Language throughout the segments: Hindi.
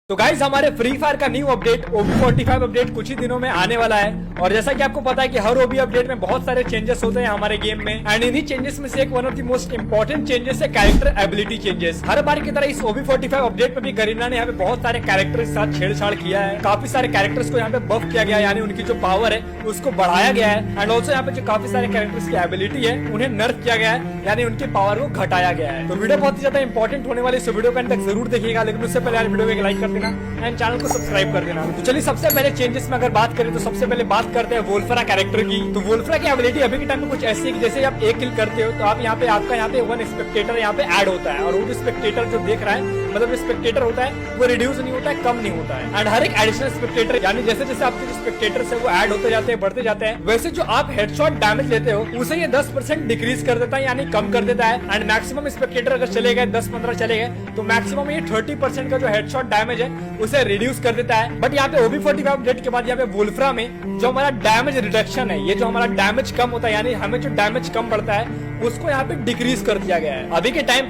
तो गाइज हमारे फ्री फायर का न्यू अपडेट OB45 अपडेट कुछ ही दिनों में आने वाला है। और जैसा कि आपको पता है कि हर OB अपडेट में बहुत सारे चेंजेस होते हैं हमारे गेम में, एंड इन्हीं चेंजेस में से एक one of the most important changes है कैरेक्टर एबिलिटी चेंजेस। हर बार की तरह इस OB45 अपडेट में भी गरीना ने यहाँ पे बहुत सारे कैरेक्टर के साथ छेड़छाड़ किया है। काफी सारे कैरेक्टर्स को यहाँ पे बफ किया गया है, यानी उनकी जो पावर है उसको बढ़ाया गया है। एंड ऑल्सो यहाँ पे जो काफी सारे कैरेक्टर्स की एबिलिटी है उन्हें नर्फ किया गया है, यानी उनकी पावर को घटाया गया है। तो वीडियो बहुत ही ज्यादा इंपॉर्टेंट होने वाली, इस वीडियो को अंत तक जरूर देखिएगा, लेकिन उससे पहले वीडियो को एक लाइक कर देना एंड चैनल को सब्सक्राइब कर देना। तो चलिए सबसे पहले चेंजेस में अगर बात करें तो सबसे पहले बात करते हैं वोल्फ्रा कैरेक्टर की। तो वोल्फ्रा की एबिलिटी अभी के टाइम में कुछ ऐसी है कि जैसे आप एक किल करते हो तो आप यहाँ पे आपका यहाँ पे वन स्पेक्टेटर यहाँ पे ऐड होता है, और वो जो स्पेक्टेटर जो देख रहा है मतलब स्पेक्टेटर होता है वो रिड्यूस नहीं होता है, कम नहीं होता है। एंड हर एक एडिशनल स्पेक्टेटर यानी जैसे जैसे आपके जो स्पेक्टेटर्स है वो ऐड होते जाते हैं, बढ़ते जाते हैं, वैसे जो आप हेडशॉट डैमेज लेते हो उसे ये 10% डिक्रीज कर देता है, यानी कम कर देता है। एंड मैक्सिमम स्पेक्टेटर अगर चले गए 10-15 चले गए तो मैक्सिमम ये 30% का जो हेडशॉट डैमेज है उसे रिड्यूस कर देता है। बट यहाँ पे OB45 अपडेट के बाद यहाँ पे वोल्फ्रा में जो हमारा डैमेज रिडक्शन है, ये जो हमारा डैमेज कम होता है यानी हमें जो डैमेज कम पड़ता है उसको यहाँ पे डिक्रीज कर दिया गया है। अभी के टाइम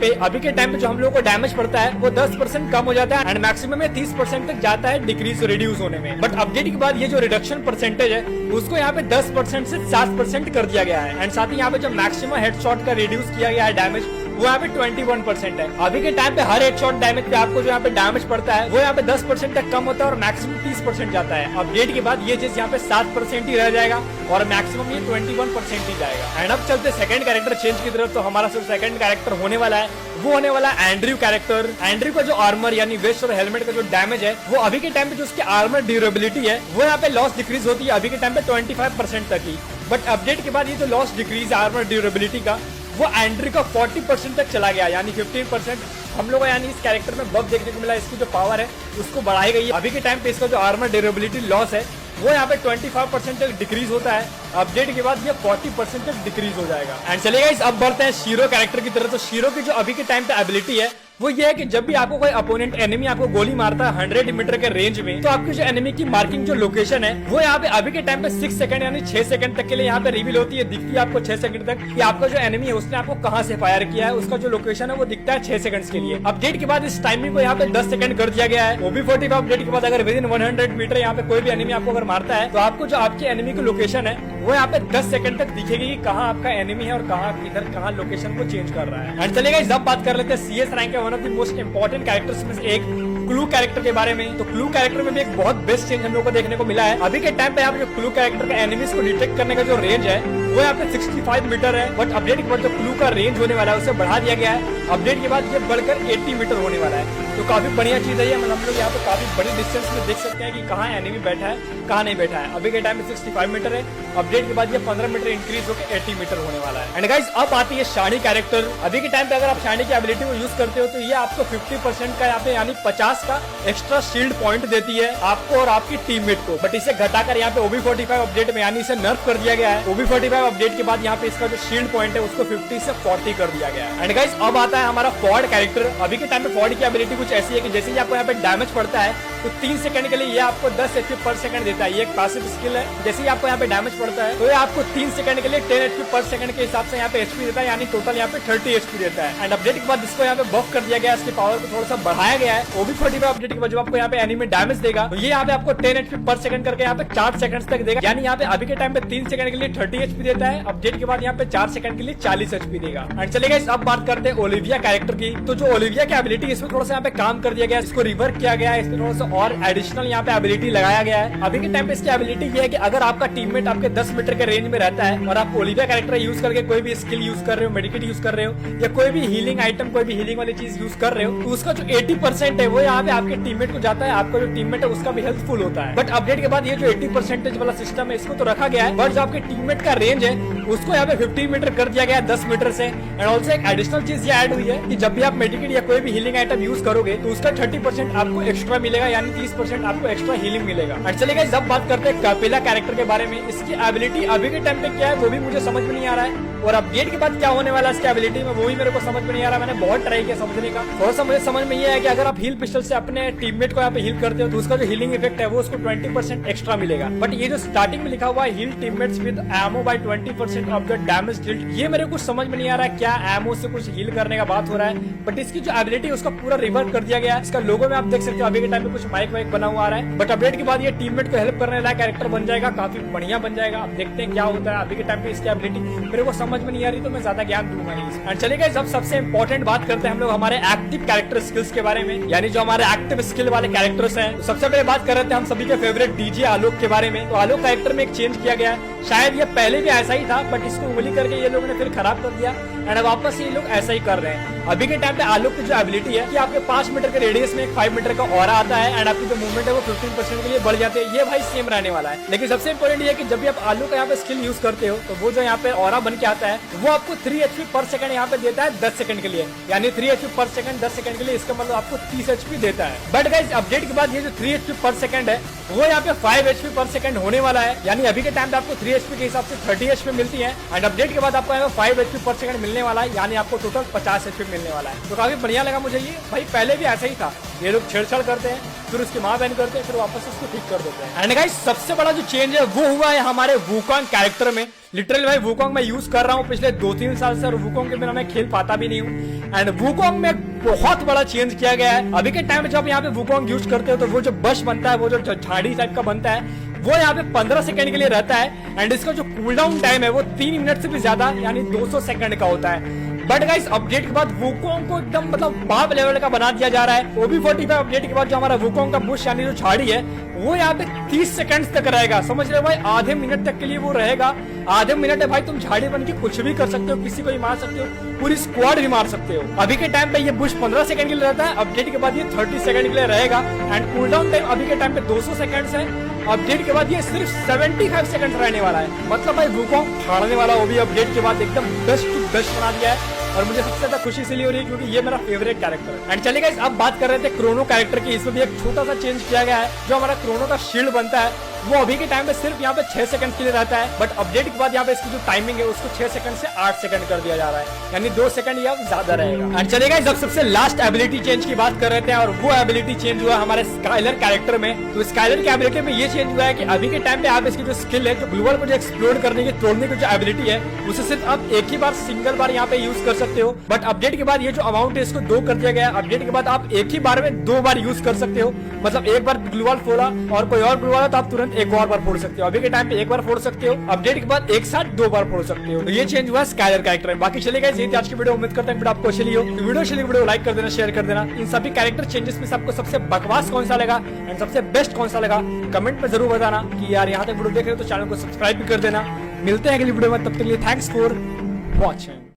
पे जो हम लोग को डैमेज पड़ता है वो 10% कम हो जाता है, एंड मैक्सिमम में 30% तक जाता है डिक्रीज रिड्यूस होने में। बट अपडेट के बाद ये जो रिडक्शन परसेंटेज है उसको यहाँ पे 10% से 7% कर दिया गया है। एंड साथ ही यहाँ पे जो मैक्सिमम हेडशॉट का रिड्यूस किया गया है डैमेज वो यहाँ पे 21% है। अभी के टाइम पे हर हेडशॉट डैमेज पे आपको जो यहाँ पे डैमेज पड़ता है वो यहाँ पे 10% तक कम होता है और मैक्सिमम 30% जाता है। अपडेट के बाद ये चीज यहाँ पे 7% ही रह जाएगा और मैक्सिमम ये 21% ही जाएगा। एंड अब चलते सेकंड कैरेक्टर चेंज की तरफ। तो हमारा जो सेकंड कैरेक्टर होने वाला है वो होने वाला है एंड्रयू कैरेक्टर। एंड्रयू का जो आर्मर यानी वेस्ट और हेलमेट का जो डैमेज है वो अभी के टाइम पे जो उसकी आर्मर ड्यूरेबिलिटी है वो यहाँ पे लॉस डिक्रीज होती है अभी के टाइम पे 25% तक ही। बट अपडेट के बाद ये जो लॉस डिक्रीज है आर्मर ड्यूरेबिलिटी का वो एंड्रयू का 40% तक चला गया, यानी 15% हम लोग यानी इस कैरेक्टर में बफ देखने को मिला। इसकी जो पावर है उसको बढ़ाई गई है। अभी के टाइम पे इसका जो आर्मर ड्यूरेबिलिटी लॉस है वो यहाँ पे 25% तक डिक्रीज होता है। अपडेट के बाद ये 40% तक डिक्रीज हो जाएगा। एंड चलिए गाइस अब बढ़ते हैं शीरो कैरेक्टर की तरफ। तो शीरो की जो अभी के टाइम पे एबिलिटी है वो ये है कि जब भी आपको कोई अपोनेंट एनिमी आपको गोली मारता है 100 मीटर के रेंज में, तो आपकी जो एनिमी की मार्किंग जो लोकेशन है वो यहाँ पे अभी के टाइम पे 6 सेकंड यानी 6 सेकंड तक के लिए यहाँ पे रिवील होती है, दिखती है आपको 6 सेकंड तक कि आपका जो एनिमी है उसने आपको कहाँ से फायर किया है, उसका जो लोकेशन है वो दिखता है 6 सेकंड के लिए। अपडेट के बाद इस टाइमिंग को यहाँ पे 10 सेकंड कर दिया गया है। OB45 अपडेट के बाद अगर विद इन 100 मीटर यहाँ पे कोई भी एनिमी आपको अगर मारता है तो आपको जो आपकी एनिमी की लोकेशन है वो यहाँ पे 10 सेकंड तक दिखेगी कि कहाँ आपका एनिमी है और कहाँ लोकेशन को चेंज कर रहा है। एंड चलेगा अब बात कर लेते हैं CS रैंक के one of the most important characters में से एक क्लू कैरेक्टर के बारे में। तो क्लू कैरेक्टर में भी एक बहुत बेस्ट चेंज हम लोग को देखने को मिला है। अभी के टाइम पे यहाँ पे जो क्लू कैरेक्टर का एनिमीज को डिटेक्ट करने का जो रेंज है वो यहाँ पे 65 मीटर है। बट अपडेट के बाद जो क्लू का रेंज होने वाला है उसे बढ़ा दिया गया है। अपडेट के बाद ये बढ़कर 80 मीटर होने वाला है। तो काफी बढ़िया चीज है ये, मतलब हम लोग यहाँ पे काफी बड़ी डिस्टेंस में देख सकते हैं कि कहाँ एनिमी बैठा है कहाँ नहीं बैठा है। अभी के टाइम में 65 मीटर है। अपडेट के बाद ये 15 मीटर इंक्रीज होकर 80 मीटर होने वाला है। एंड गाइस अब आती है शानी कैरेक्टर। अभी के टाइम पे अगर आप शानी की एबिलिटी को यूज करते हो तो ये आपको 50% का यहाँ पे यानी 50 का एक्स्ट्रा शील्ड पॉइंट देती है आपको और आपकी टीममेट को। बट इसे घटाकर यहाँ पे OB45 अपडेट में यानी इसे नर्फ कर दिया गया है। OB45 अपडेट के बाद यहाँ पे इसका जो शील्ड पॉइंट है उसको 50 से 40 कर दिया गया है। एंड गाइस अब आता है हमारा फॉर्ड कैरेक्टर। अभी के टाइम पे फॉर्ड की एबिलिटी कुछ ऐसी है कि जैसे ही आपको यहाँ पे डैमेज पड़ता है तो 3 सेकंड के लिए ये आपको 10 HP पर सेकंड देता है। ये एक पैसिव स्किल है। जैसे ही आपको यहाँ पे डैमेज पड़ता है तो ये आपको 3 सेकंड के लिए 10 HP पर सेकंड के हिसाब से यहाँ पे HP देता है, यानी टोटल यहाँ पे 30 HP देता है। एंड अपडेट के बाद इसको यहाँ पे बफ कर दिया गया है, इसकी पावर को थोड़ा सा बढ़ाया गया है। OB45 अपडेट के बाद जब आपको यहाँ पे एनिमी डैमेज देगा तो ये यहाँ पे आपको 10 HP पर सेकंड करके यहाँ पे 4 सेकंड तक देगा, यानी यहाँ पे अभी के टाइम पे 3 सेकंड के लिए 30 HP देता है। अपडेट के बाद यहाँ पे 4 सेकंड के लिए 40 HP देगा। एंड चलेगा अब बात करते हैं ओलिविया कैरेक्टर की। तो जो ओलिविया की एबिलिटी इसमें थोड़ा सा यहाँ पे काम कर दिया गया, इसको रिवर्क किया गया है, इसमें थोड़ा सा और एडिशनल यहाँ पे एबिलिटी लगाया गया है। अभी के टाइम पे इसकी एबिलिटी ये है कि अगर आपका टीममेट आपके 10 मीटर के रेंज में रहता है और आप ओलिविया कैरेक्टर यूज करके कोई भी स्किल यूज कर रहे हो, मेडिकेट यूज कर रहे हो या कोई भी हीलिंग आइटम कोई भी हीलिंग वाली चीज यूज कर रहे हो तो उसका जो 80% है वो यहाँ पे आपके टीममेट को जाता है, आपका जो टीममेट है उसका भी हेल्थ फुल होता है। बट अपडेट के बाद ये जो 80% वाला सिस्टम है इसको तो रखा गया है, बट जो आपके टीममेट का रेंज है उसको यहाँ पे 15 मीटर कर दिया गया है 10 मीटर से। एंड ऑल्सो एक एडिशनल चीज ये ऐड हुई है कि जब भी आप मेडिकेट या कोई भी हीलिंग आइटम यूज करोगे तो उसका 30% आपको एक्स्ट्रा मिलेगा, यानी 30% आपको एक्स्ट्रा हीलिंग मिलेगा। एंड चलेगा जब बात करते हैं कैपेला कैरेक्टर के बारे में। इसकी एबिलिटी अभी के टाइम पे क्या है वो भी मुझे समझ में नहीं आ रहा है, और अपडेट के बाद क्या होने वाला है इसकी एबिलिटी में वो भी मेरे को समझ में नहीं आ रहा। मैंने बहुत ट्राई किया समझने का। थोड़ा सा मुझे समझ में ये है कि अगर आप हील पिस्टल से अपने टीममेट को यहाँ पे हील करते हो तो उसका जो हीलिंग इफेक्ट है वो उसको 20% एक्स्ट्रा मिलेगा। बट ये जो स्टार्टिंग में लिखा हुआ है heal teammates with ammo by 20% of the damage dealt, ये मेरे को समझ में नहीं आ रहा है क्या एमो से कुछ हील करने का बात हो रहा है। बट इसकी जो एबिलिटी है उसका पूरा रिवर्क कर दिया गया है। इसका लोगो में आप देख सकते हो अभी के टाइम पे कुछ माइक वाइक बना हुआ आ रहा है, बट अपडेट के बाद ये टीममेट को हेल्प करने वाला कैरेक्टर बन जाएगा, काफी बढ़िया बन जाएगा। अब देखते हैं क्या होता है। अभी के टाइम पे इसकी एबिलिटी मेरे को समझ में नहीं आ रही, तो मैं ज्यादा ज्ञान दूंगा नहीं। एंड चलिए गाइस, अब सबसे इंपॉर्टेंट बात करते हैं हम लोग हमारे एक्टिव कैरेक्टर स्किल्स के बारे में, यानी जो हमारे एक्टिव स्किल वाले कैरेक्टर्स हैं। तो सबसे पहले बात कर रहे थे हम सभी के फेवरेट डीजे आलोक के बारे में। तो आलोक कैरेक्टर में एक चेंज किया गया है, शायद ये पहले भी ऐसा ही था, बट इसको उंगली करके ये लोगों ने फिर खराब कर दिया एंड वापस ये लोग ऐसा ही कर रहे हैं। अभी के टाइम पे आलोक की जो एबिलिटी है कि आपके 5 मीटर के रेडियस में एक 5 मीटर का ऑरा आता है एंड आपकी जो मूवमेंट है वो 15% के लिए बढ़ जाते हैं। ये भाई सेम रहने वाला है, लेकिन सबसे इंपॉर्टेंट ये है कि जब भी आप आलोक का यहाँ पे स्किल यूज करते हो तो वो जो यहाँ पे ऑरा बन के आता है वो आपको 3 HP पर सेकंड यहाँ पे देता है 10 सेकंड के लिए, यानी 3 HP पर सेकंड 10 सेकंड के लिए, इसका मतलब आपको 30 HP देता है। बट गाइस अपडेट के बाद ये जो 3 HP पर सेकंड है वो यहाँ पे 5 HP पर सेकंड होने वाला है, यानी अभी के टाइम पे आपको 3 HP के हिसाब से 30 HP मिलती है एंड अपडेट के बाद आपको यहाँ पे 5 HP पर सेकंड मिलने वाला है, यानी आपको टोटल 50 HP मिलने वाला है। तो काफी बढ़िया लगा मुझे ये। भाई पहले भी ऐसा ही था, ये लोग छेड़छाड़ करते हैं फिर उसकी माँ बहन करते हैं फिर वापस उसको ठीक कर देते हैं। एंड गाइस सबसे बड़ा जो चेंज है वो हुआ है हमारे वुकोंग कैरेक्टर में। लिटरली भाई वुकोंग मैं यूज कर रहा हूँ पिछले 2-3 साल से और वुकोंग के बिना मैं खेल पाता भी नहीं हूँ। एंड वुकोंग में बहुत बड़ा चेंज किया गया है। अभी के टाइम में जब यहाँ पे वुकोंग यूज करते हो तो वो जो बश बनता है, वो जो झाड़ी टाइप का बनता है, वो यहाँ पे 15 सेकंड के लिए रहता है एंड इसका जो कूल डाउन टाइम है वो 3 मिनट से भी ज्यादा यानी 200 सेकंड का होता है। बट गाइस अपडेट के बाद वुकोंग को एकदम मतलब बाप लेवल का बना दिया जा रहा है। OB45 अपडेट के बाद जो हमारा वुकोंग का बुश यानी जो झाड़ी है वो यहाँ पे 30 सेकंड्स तक रहेगा। समझ रहे हो भाई, आधे मिनट तक के लिए वो रहेगा। आधे मिनट है भाई, तुम झाड़ी बन के कुछ भी कर सकते हो, किसी को भी मार सकते हो, पूरी स्क्वाड भी मार सकते हो। अभी के टाइम पे ये बुश 15 सेकंड के लिए रहता है, अपडेट के बाद ये 30 सेकंड के लिए रहेगा एंड कूल डाउन टाइम अभी के टाइम पे 200 सेकंड्स है। अपडेट के बाद ये सिर्फ 75 सेकंड रहने वाला है। मतलब भाई वुकोंग फाड़ने वाला वो भी अपडेट के बाद एकदम बेस्ट टू बेस्ट बना दिया है और मुझे सबसे ज्यादा खुशी इसलिए हो रही है क्योंकि ये मेरा फेवरेट कैरेक्टर है। एंड चलिए गाइस अब बात कर रहे थे क्रोनो कैरेक्टर की। इसमें भी एक छोटा सा चेंज किया गया है। जो हमारा क्रोनो का शील्ड बनता है वो अभी के टाइम में सिर्फ यहाँ पे 6 सेकंड के लिए रहता है, बट अपडेट के बाद यहाँ पे इसकी जो टाइमिंग है उसको 6 सेकंड से 8 सेकंड कर दिया जा रहा है, यानी 2 सेकंड या ज्यादा रहेगा। एंड चलेगा जब सबसे लास्ट एबिलिटी चेंज की बात कर रहे थे और वो एबिलिटी चेंज हुआ हमारे स्काइलर कैरेक्टर में। तो स्काइलर की एबिलिटी में ये चेंज हुआ है कि अभी के टाइम पे आप इसकी जो स्किल है, जो ग्लूवल को जो एक्सप्लोर करने की तोड़ने की जो एबिलिटी है, उसे सिर्फ आप एक ही बार सिंगल बार यहाँ पे यूज कर सकते हो। बट अपडेट के बाद ये जो अमाउंट है इसको 2 कर दिया गया। अपडेट के बाद आप एक ही बार में 2 बार यूज कर सकते हो, मतलब एक बार ग्लूवल फोड़ा और कोई और ग्लूवल है तो आप तुरंत एक और बार फोड़ सकते हो। अभी के टाइम पे एक बार फोड़ सकते हो, अपडेट के बाद एक साथ 2 बार फोड़ सकते हो। तो ये चेंज हुआ स्काइलर कैरेक्टर में। बाकी चलेगा यही थी आज की वीडियो। उम्मीद करता हूं वीडियो आपको अच्छी लगी हो। वीडियो लाइक कर देना, शेयर कर देना। इन सभी कैरेक्टर चेंजेस में सबको सबसे बकवास कौन सा लगा एंड सबसे बेस्ट कौन सा लगा कमेंट में जरूर बताना कि यार यहाँ तक वीडियो देख रहे हो तो चैनल को सब्सक्राइब भी कर देना। मिलते हैं अगली वीडियो में, तब तक के लिए थैंक्स फॉर वॉचिंग।